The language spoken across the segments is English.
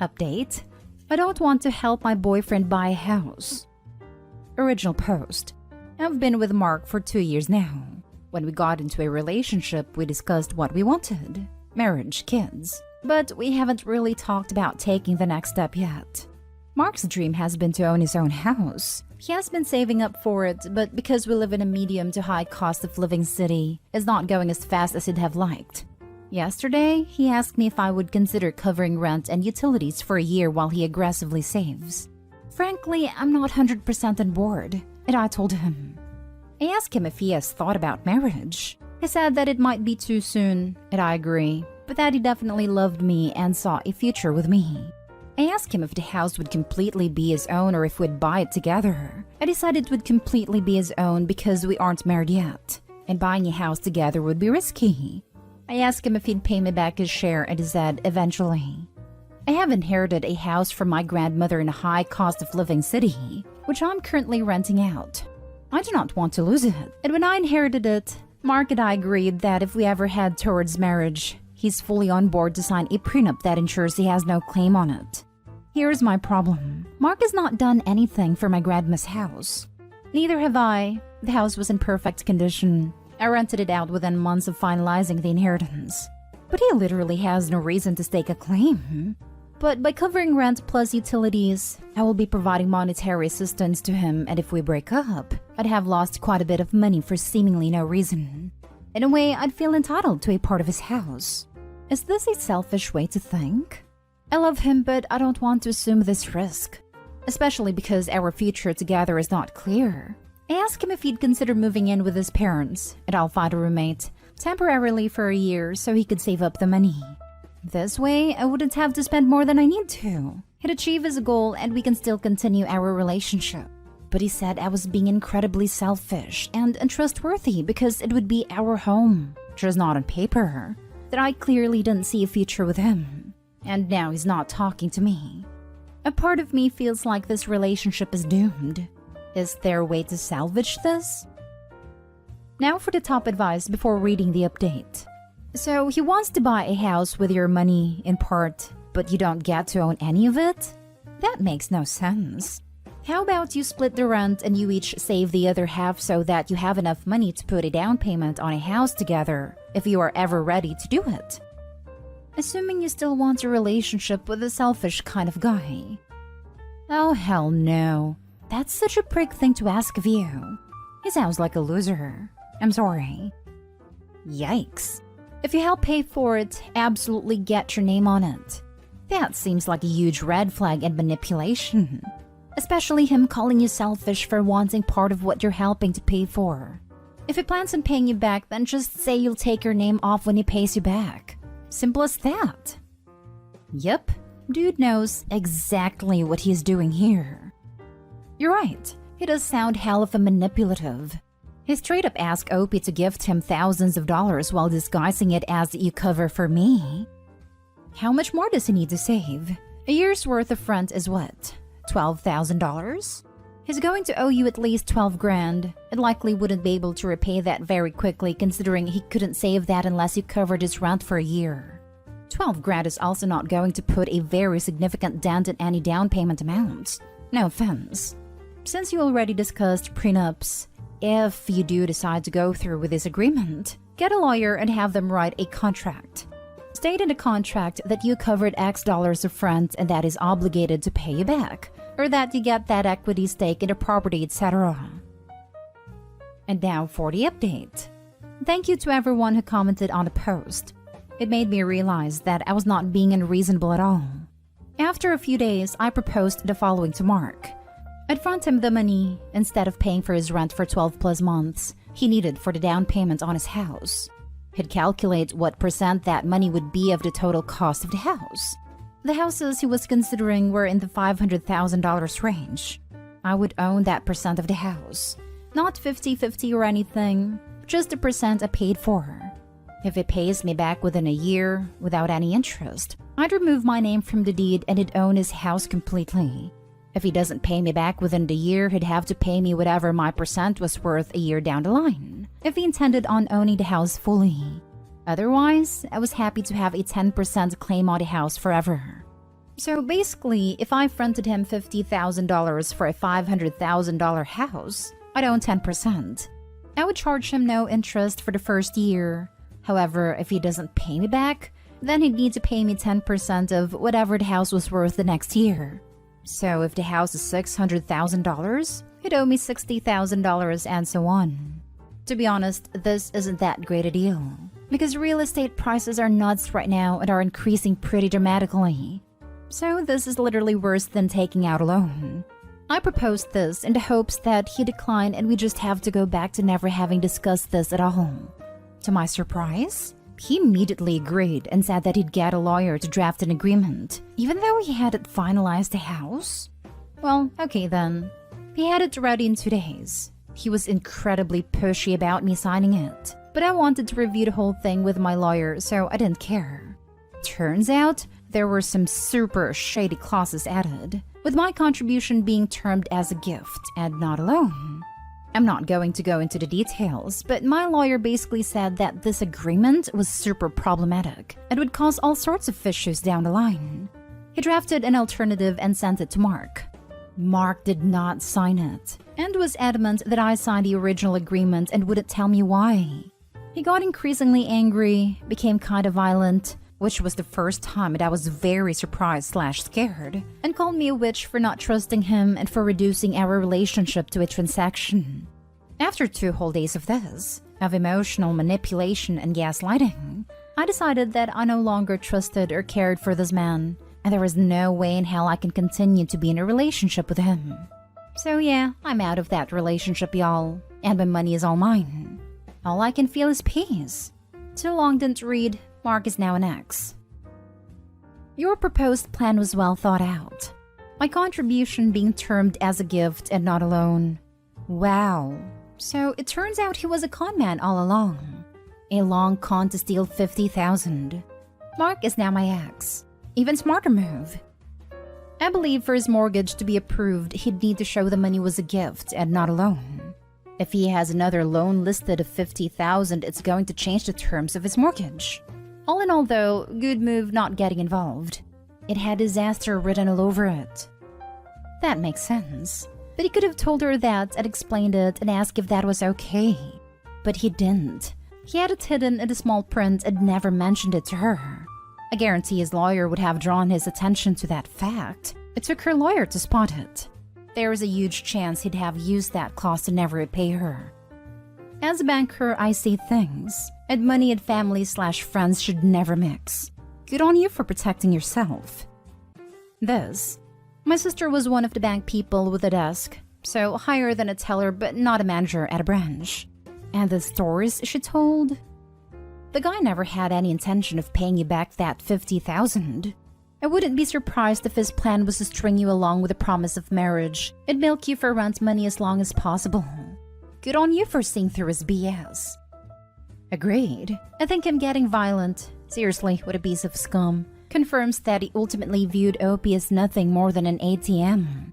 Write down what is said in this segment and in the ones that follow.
Update: I don't want to help my boyfriend buy a house. Original post: I've been with Mark for 2 years now. When we got into a relationship, we discussed what we wanted: marriage, kids. But we haven't really talked about taking the next step yet. Mark's dream has been to own his own house. He has been saving up for it, but because we live in a medium to high cost of living city, it's not going as fast as he'd have liked. Yesterday, he asked me if I would consider covering rent and utilities for a year while he aggressively saves. Frankly, I'm not 100% on board, and I told him. I asked him if he has thought about marriage. He said that it might be too soon, and I agree, but that he definitely loved me and saw a future with me. I asked him if the house would completely be his own or if we'd buy it together. I decided it would completely be his own because we aren't married yet, and buying a house together would be risky. I asked him if he'd pay me back his share, and he said eventually. I have inherited a house from my grandmother in a high cost of living city, which I'm currently renting out. I do not want to lose it, and when I inherited it, Mark and I agreed that if we ever head towards marriage, he's fully on board to sign a prenup that ensures he has no claim on it. Here's my problem. Mark has not done anything for my grandma's house. Neither have I. The house was in perfect condition. I rented it out within months of finalizing the inheritance. But he literally has no reason to stake a claim. But by covering rent plus utilities, I will be providing monetary assistance to him, and if we break up, I'd have lost quite a bit of money for seemingly no reason. In a way, I'd feel entitled to a part of his house. Is this a selfish way to think? I love him, but I don't want to assume this risk, especially because our future together is not clear. I asked him if he'd consider moving in with his parents, and I'll find a roommate, temporarily for a year so he could save up the money. This way, I wouldn't have to spend more than I need to. He'd achieve his goal and we can still continue our relationship. But he said I was being incredibly selfish and untrustworthy because it would be our home, just not on paper. That I clearly didn't see a future with him. And now he's not talking to me. A part of me feels like this relationship is doomed. Is there a way to salvage this? Now for the top advice before reading the update. So he wants to buy a house with your money in part, but you don't get to own any of it? That makes no sense. How about you split the rent and you each save the other half so that you have enough money to put a down payment on a house together if you are ever ready to do it? Assuming you still want a relationship with a selfish kind of guy. Oh hell no. That's such a prick thing to ask of you. He sounds like a loser. I'm sorry. Yikes. If you help pay for it, absolutely get your name on it. That seems like a huge red flag and manipulation. Especially him calling you selfish for wanting part of what you're helping to pay for. If he plans on paying you back, then just say you'll take your name off when he pays you back. Simple as that. Yep, dude knows exactly what he's doing here. You're right, he does sound hell of a manipulative. He straight up asked Opie to gift him thousands of dollars while disguising it as you cover for me. How much more does he need to save? A year's worth of rent is what? $12,000? He's going to owe you at least 12 grand and likely wouldn't be able to repay that very quickly considering he couldn't save that unless you covered his rent for a year. 12 grand is also not going to put a very significant dent in any down payment amounts. No offense. Since you already discussed prenups, if you do decide to go through with this agreement, get a lawyer and have them write a contract. State in the contract that you covered X dollars of rent and that is obligated to pay you back, or that you get that equity stake in the property, etc. And now for the update. Thank you to everyone who commented on the post. It made me realize that I was not being unreasonable at all. After a few days, I proposed the following to Mark. I'd front him the money instead of paying for his rent for 12 plus months he needed for the down payment on his house. He'd calculate what percent that money would be of the total cost of the house. The houses he was considering were in the $500,000 range. I would own that percent of the house. Not 50-50 or anything, just the percent I paid for. If it pays me back within a year, without any interest, I'd remove my name from the deed and he'd own his house completely. If he doesn't pay me back within the year, he'd have to pay me whatever my percent was worth a year down the line, if he intended on owning the house fully. Otherwise, I was happy to have a 10% claim on the house forever. So basically, if I fronted him $50,000 for a $500,000 house, I'd own 10%. I would charge him no interest for the first year. However, if he doesn't pay me back, then he'd need to pay me 10% of whatever the house was worth the next year. So if the house is $600,000, he'd owe me $60,000 and so on. To be honest, this isn't that great a deal, because real estate prices are nuts right now and are increasing pretty dramatically. So this is literally worse than taking out a loan. I proposed this in the hopes that he'd decline and we just have to go back to never having discussed this at all. To my surprise, he immediately agreed and said that he'd get a lawyer to draft an agreement, even though he hadn't finalized the house. Well, okay then. He had it ready in 2 days. He was incredibly pushy about me signing it, but I wanted to review the whole thing with my lawyer, so I didn't care. Turns out, there were some super shady clauses added, with my contribution being termed as a gift and not a loan. I'm not going to go into the details, but my lawyer basically said that this agreement was super problematic and would cause all sorts of issues down the line. He drafted an alternative and sent it to Mark. Mark did not sign it and was adamant that I signed the original agreement and wouldn't tell me why. He got increasingly angry, became kind of violent, which was the first time that I was very surprised/scared, and called me a witch for not trusting him and for reducing our relationship to a transaction. After 2 whole days of this, of emotional manipulation and gaslighting, I decided that I no longer trusted or cared for this man, and there was no way in hell I can continue to be in a relationship with him. So yeah, I'm out of that relationship, y'all, and my money is all mine. All I can feel is peace. Too long didn't read. Mark is now an ex. Your proposed plan was well thought out. My contribution being termed as a gift and not a loan. Wow. So it turns out he was a con man all along. A long con to steal $50,000. Mark is now my ex. Even smarter move. I believe for his mortgage to be approved, he'd need to show the money was a gift and not a loan. If he has another loan listed of $50,000, it's going to change the terms of his mortgage. All in all though, good move not getting involved. It had disaster written all over it. That makes sense. But he could have told her that and explained it and asked if that was okay. But he didn't. He had it hidden in the small print and never mentioned it to her. I guarantee his lawyer would have drawn his attention to that fact. It took her lawyer to spot it. There was a huge chance he'd have used that clause to never repay her. As a banker, I see things, and money and family/friends should never mix. Good on you for protecting yourself. My sister was one of the bank people with a desk, so higher than a teller but not a manager at a branch. And the stories she told? The guy never had any intention of paying you back that $50,000. I wouldn't be surprised if his plan was to string you along with a promise of marriage and milk you for rent money as long as possible. Good on you for seeing through his BS. Agreed. I think him getting violent, seriously, what a piece of scum, confirms that he ultimately viewed OP as nothing more than an ATM.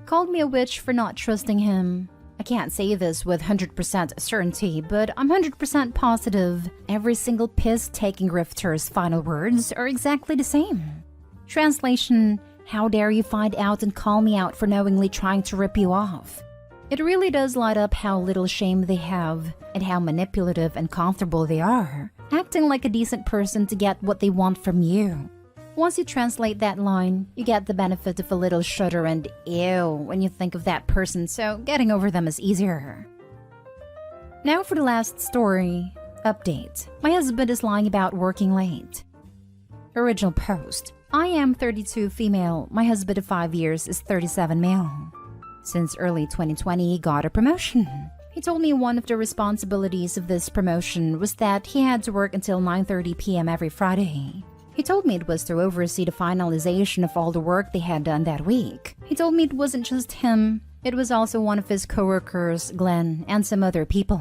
Called me a witch for not trusting him. I can't say this with 100% certainty, but I'm 100% positive every single piss-taking grifter's final words are exactly the same. Translation, how dare you find out and call me out for knowingly trying to rip you off. It really does light up how little shame they have and how manipulative and comfortable they are, acting like a decent person to get what they want from you. Once you translate that line, you get the benefit of a little shudder and ew when you think of that person, so getting over them is easier. Now for the last story. Update. My husband is lying about working late. Original post. I am 32 female. My husband of 5 years is 37 male. Since early 2020, he got a promotion. He told me one of the responsibilities of this promotion was that he had to work until 9:30 p.m. every Friday. He told me it was to oversee the finalization of all the work they had done that week. He told me it wasn't just him, it was also one of his coworkers, Glenn, and some other people.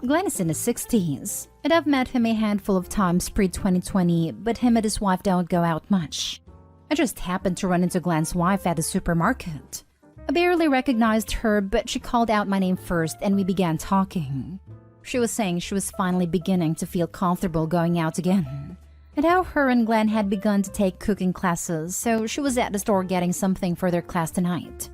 Glenn is in his 60s, and I've met him a handful of times pre-2020, but him and his wife don't go out much. I just happened to run into Glenn's wife at the supermarket. I barely recognized her, but she called out my name first and we began talking. She was saying she was finally beginning to feel comfortable going out again. and how her and Glenn had begun to take cooking classes, so she was at the store getting something for their class tonight.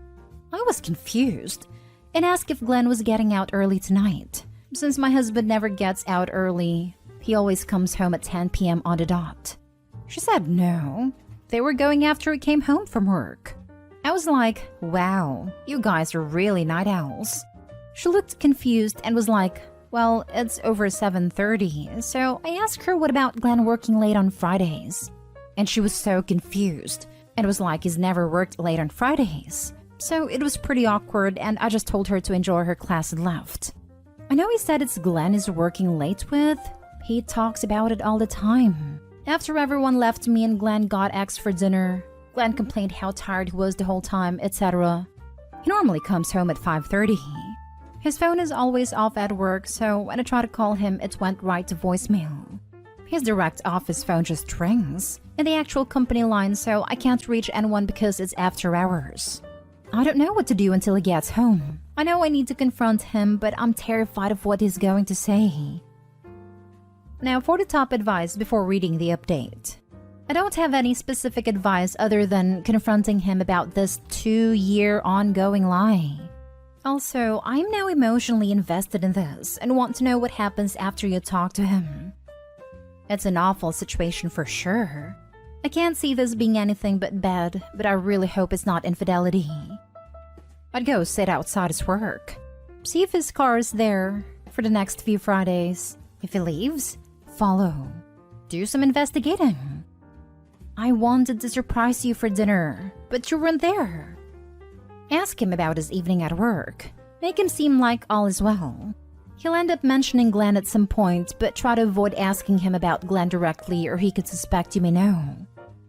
I was confused and asked if Glenn was getting out early tonight. Since my husband never gets out early, he always comes home at 10 p.m. on the dot. She said no, they were going after he came home from work. I was like, wow, you guys are really night owls. She looked confused and was like, well, it's over 7:30, so I asked her what about Glenn working late on Fridays. And she was so confused and was like, he's never worked late on Fridays. So it was pretty awkward and I just told her to enjoy her class and left. I know he said it's Glenn he's working late with. He talks about it all the time. After everyone left, me and Glenn got eggs for dinner. Glenn complained how tired he was the whole time, etc. He normally comes home at 5:30. His phone is always off at work, so when I try to call him, it went right to voicemail. His direct office phone just rings, and the actual company line, so I can't reach anyone because it's after hours. I don't know what to do until he gets home. I know I need to confront him, but I'm terrified of what he's going to say. Now for the top advice before reading the update. I don't have any specific advice other than confronting him about this 2-year ongoing lie. Also, I'm now emotionally invested in this and want to know what happens after you talk to him. It's an awful situation for sure. I can't see this being anything but bad, but I really hope it's not infidelity. I'd go sit outside his work, see if his car is there for the next few Fridays. If he leaves, follow. Do some investigating. I wanted to surprise you for dinner, but you weren't there. Ask him about his evening at work. Make him seem like all is well. He'll end up mentioning Glenn at some point, but try to avoid asking him about Glenn directly or he could suspect you may know.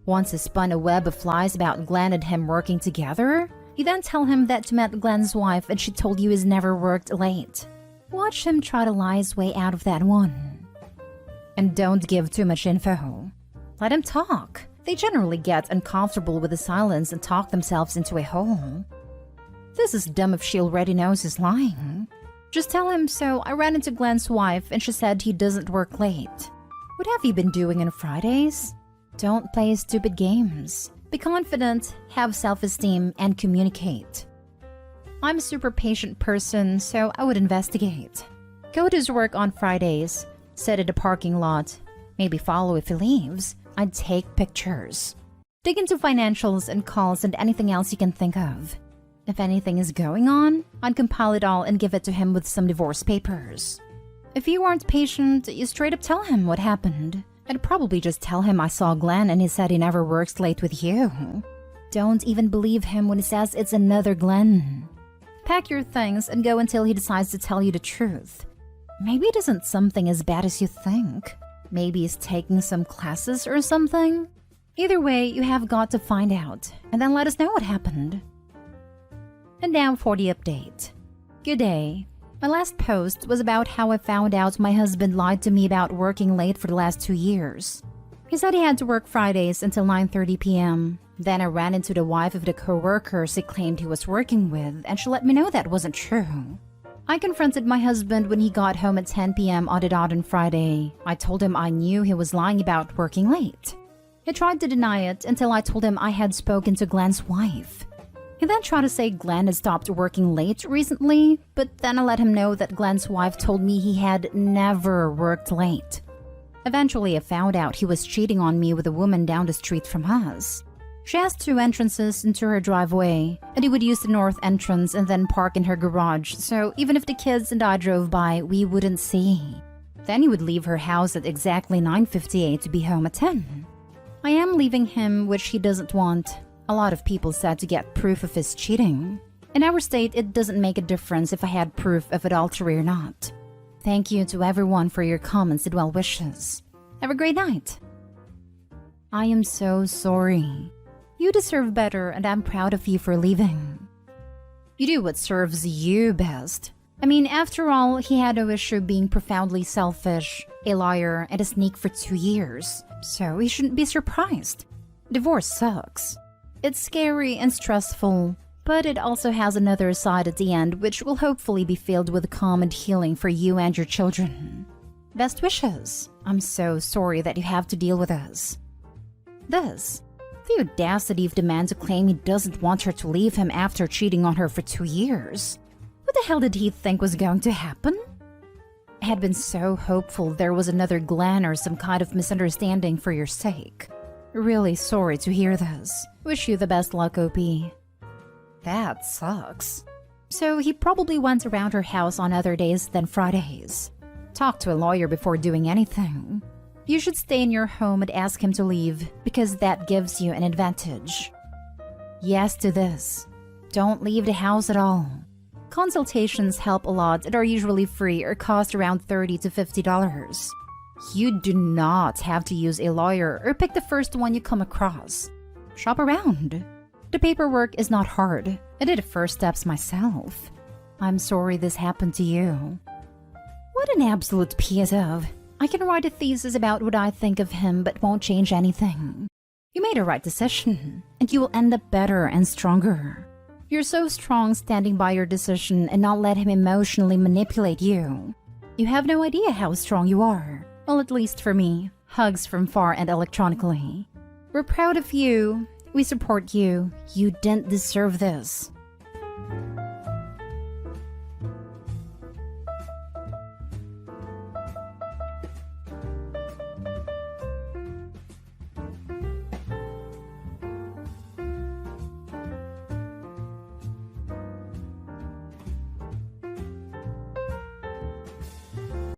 Once he spun a web of lies about Glenn and him working together, you then tell him that you met Glenn's wife and she told you he's never worked late. Watch him try to lie his way out of that one. And don't give too much info. Let him talk. They generally get uncomfortable with the silence and talk themselves into a hole. This is dumb if she already knows he's lying. Just tell him, so I ran into Glenn's wife and she said he doesn't work late. What have you been doing on Fridays? Don't play stupid games. Be confident, have self-esteem, and communicate. I'm a super patient person, so I would investigate. Go to his work on Fridays, sit at a parking lot, maybe follow if he leaves. I'd take pictures. Dig into financials and calls and anything else you can think of. If anything is going on, I'd compile it all and give it to him with some divorce papers. If you aren't patient, you straight up tell him what happened. I'd probably just tell him I saw Glenn and he said he never works late with you. Don't even believe him when he says it's another Glenn. Pack your things and go until he decides to tell you the truth. Maybe it isn't something as bad as you think. Maybe he's taking some classes or something. Either way, you have got to find out, and then let us know what happened. And now for the update. Good day. My last post was about how I found out my husband lied to me about working late for the last 2 years. He said he had to work Fridays until 9:30 p.m. Then I ran into the wife of the co-workers he claimed he was working with, and she let me know that wasn't true. I confronted my husband when he got home at 10 p.m. on the dot on Friday. I told him I knew he was lying about working late. He tried to deny it until I told him I had spoken to Glenn's wife. He then tried to say Glenn had stopped working late recently, but then I let him know that Glenn's wife told me he had never worked late. Eventually, I found out he was cheating on me with a woman down the street from us. She has 2 entrances into her driveway, and he would use the north entrance and then park in her garage, so even if the kids and I drove by, we wouldn't see. Then he would leave her house at exactly 9:58 to be home at 10. I am leaving him, which he doesn't want. A lot of people said to get proof of his cheating. In our state, it doesn't make a difference if I had proof of adultery or not. Thank you to everyone for your comments and well wishes. Have a great night. I am so sorry. You deserve better, and I'm proud of you for leaving. You do what serves you best. I mean, after all, he had no issue being profoundly selfish, a liar, and a sneak for 2 years, so he shouldn't be surprised. Divorce sucks. It's scary and stressful, but it also has another side at the end which will hopefully be filled with calm and healing for you and your children. Best wishes. I'm so sorry that you have to deal with this. This. The audacity of the man to claim he doesn't want her to leave him after cheating on her for 2 years. What the hell did he think was going to happen? I had been so hopeful there was another Glenn or some kind of misunderstanding for your sake. Really sorry to hear this. Wish you the best luck, OP. That sucks. So he probably went around her house on other days than Fridays. Talk to a lawyer before doing anything. You should stay in your home and ask him to leave, because that gives you an advantage. Yes to this. Don't leave the house at all. Consultations help a lot and are usually free or cost around $30 to $50. You do not have to use a lawyer or pick the first one you come across. Shop around. The paperwork is not hard. I did the first steps myself. I'm sorry this happened to you. What an absolute PSO. I can write a thesis about what I think of him but won't change anything. You made a right decision, and you will end up better and stronger. You're so strong standing by your decision and not let him emotionally manipulate you. You have no idea how strong you are. Well, at least for me. Hugs from far and electronically. We're proud of you. We support you. You didn't deserve this.